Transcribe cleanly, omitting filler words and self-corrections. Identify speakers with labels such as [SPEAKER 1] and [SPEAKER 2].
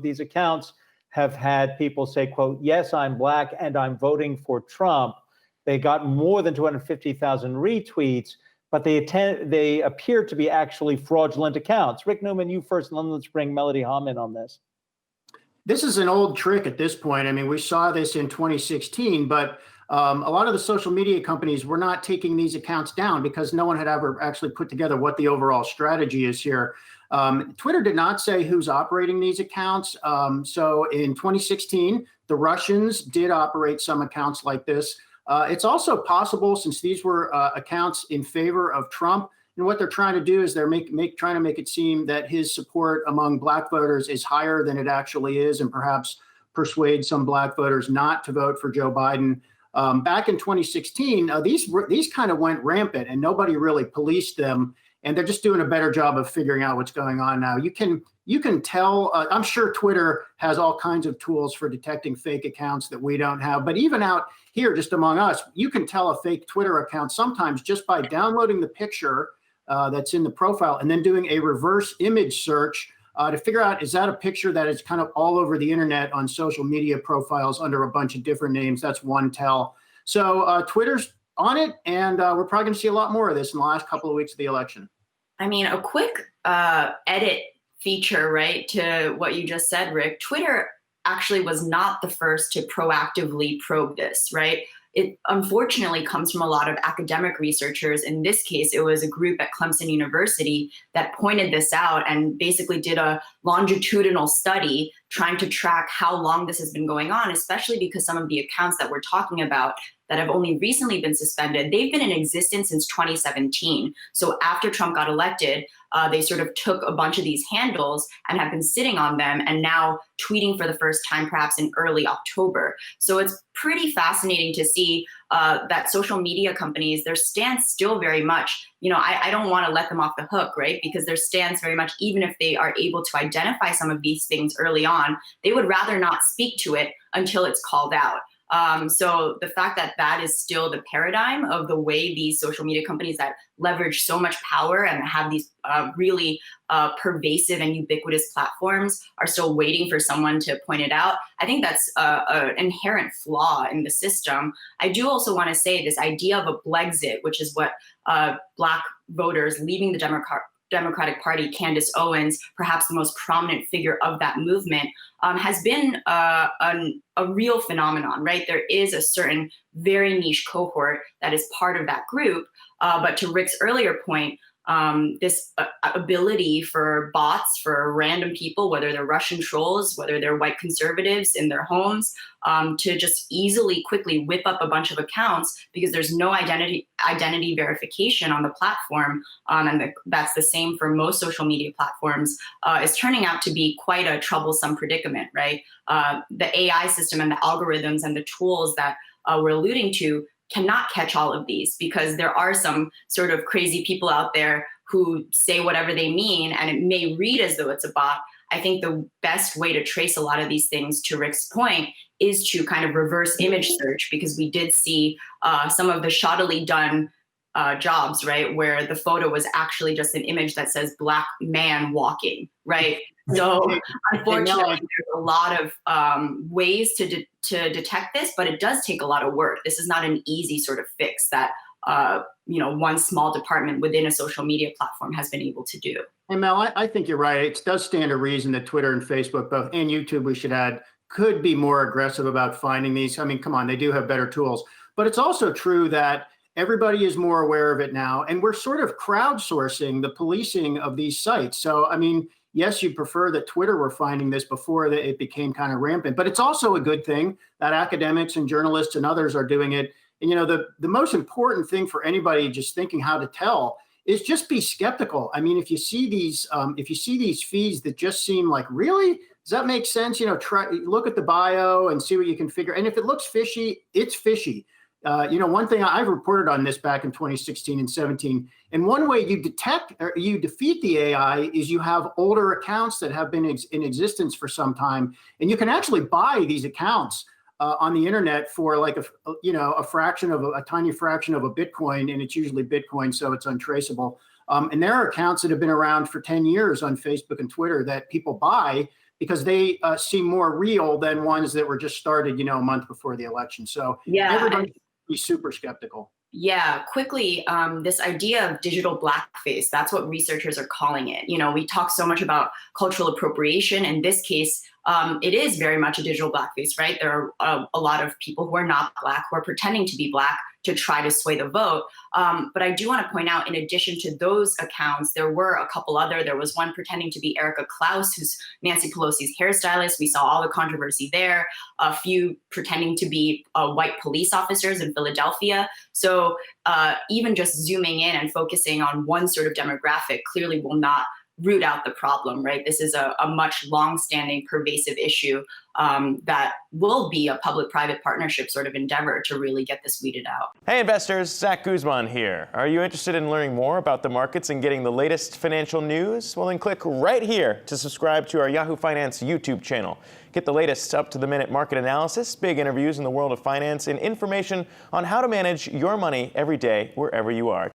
[SPEAKER 1] these accounts have had people say, quote, yes, I'm black and I'm voting for Trump. They got more than 250,000 retweets, but they appear to be actually fraudulent accounts. Rick Newman, you first, and then let's bring Melody Hom in on this.
[SPEAKER 2] This is an old trick at this point. I mean, we saw this in 2016, but a lot of the social media companies were not taking these accounts down because no one had ever actually put together what the overall strategy is here. Twitter did not say who's operating these accounts. So in 2016, the Russians did operate some accounts like this. It's also possible, since these were accounts in favor of Trump, and what they're trying to do is they're trying to make it seem that his support among black voters is higher than it actually is, and perhaps persuade some black voters not to vote for Joe Biden. Back in 2016, these kind of went rampant, and nobody really policed them. And they're just doing a better job of figuring out what's going on now. You can tell. I'm sure Twitter has all kinds of tools for detecting fake accounts that we don't have. But even out here, just among us, you can tell a fake Twitter account sometimes just by downloading the picture that's in the profile and then doing a reverse image search to figure out, is that a picture that is kind of all over the internet on social media profiles under a bunch of different names. That's one tell. So Twitter's on it, and we're probably going to see a lot more of this in the last couple of weeks of the election.
[SPEAKER 3] I mean, a quick edit feature, right, to what you just said, Rick. Twitter actually was not the first to proactively probe this, right? It unfortunately comes from a lot of academic researchers. In this case, it was a group at Clemson University that pointed this out and basically did a longitudinal study trying to track how long this has been going on, especially because some of the accounts that we're talking about that have only recently been suspended, they've been in existence since 2017. So after Trump got elected, they sort of took a bunch of these handles and have been sitting on them and now tweeting for the first time, perhaps in early October. So it's pretty fascinating to see that social media companies, their stance still very much, I don't want to let them off the hook, right? Because their stance very much, even if they are able to identify some of these things early on, they would rather not speak to it until it's called out. So the fact that that is still the paradigm of the way these social media companies that leverage so much power and have these really pervasive and ubiquitous platforms are still waiting for someone to point it out, I think that's an inherent flaw in the system. I do also want to say this idea of a Blexit, which is what Black voters leaving the Democratic Party, Candace Owens, perhaps the most prominent figure of that movement, has been a real phenomenon, right? There is a certain very niche cohort that is part of that group. But to Rick's earlier point, this ability for bots, for random people, whether they're Russian trolls, whether they're white conservatives in their homes, to just easily, quickly whip up a bunch of accounts because there's no identity verification on the platform, and that's the same for most social media platforms, is turning out to be quite a troublesome predicament, right? The AI system and the algorithms and the tools that we're alluding to cannot catch all of these because there are some sort of crazy people out there who say whatever they mean and it may read as though it's a bot. I think the best way to trace a lot of these things, to Rick's point, is to kind of reverse image search, because we did see some of the shoddily done jobs, right, where the photo was actually just an image that says black man walking, right? So unfortunately, there's a lot of ways to detect this, but it does take a lot of work. This is not an easy sort of fix that one small department within a social media platform has been able to do.
[SPEAKER 2] Hey, Mel, I think you're right. It does stand to reason that Twitter and Facebook, both, and YouTube, we should add, could be more aggressive about finding these. I mean, come on, they do have better tools. But it's also true that everybody is more aware of it now, and we're sort of crowdsourcing the policing of these sites. So, I mean, yes, you prefer that Twitter were finding this before that it became kind of rampant, but it's also a good thing that academics and journalists and others are doing it. And, the most important thing for anybody just thinking how to tell is just be skeptical. I mean, if you see these feeds that just seem like, really, does that make sense? Try look at the bio and see what you can figure. And if it looks fishy, it's fishy. One thing I've reported on this back in 2016 and 17, and one way you detect or you defeat the AI is you have older accounts that have been in existence for some time, and you can actually buy these accounts on the internet for like a tiny fraction of a Bitcoin, and it's usually Bitcoin, so it's untraceable. And there are accounts that have been around for 10 years on Facebook and Twitter that people buy because they seem more real than ones that were just started, a month before the election. So
[SPEAKER 3] yeah,
[SPEAKER 2] everybody should be super skeptical.
[SPEAKER 3] Yeah, quickly, this idea of digital blackface, that's what researchers are calling it. We talk so much about cultural appropriation. In this case, it is very much a digital blackface, right? There are a lot of people who are not Black, who are pretending to be Black to try to sway the vote. But I do want to point out, in addition to those accounts, there were a couple other. There was one pretending to be Erica Klaus, who's Nancy Pelosi's hairstylist. We saw all the controversy there. A few pretending to be white police officers in Philadelphia. So even just zooming in and focusing on one sort of demographic clearly will not root out the problem, right? This is a much long-standing, pervasive issue that will be a public-private partnership sort of endeavor to really get this weeded out.
[SPEAKER 4] Hey investors, Zach Guzman here. Are you interested in learning more about the markets and getting the latest financial news? Well, then click right here to subscribe to our Yahoo Finance YouTube channel. Get the latest up-to-the-minute market analysis, big interviews in the world of finance, and information on how to manage your money every day wherever you are.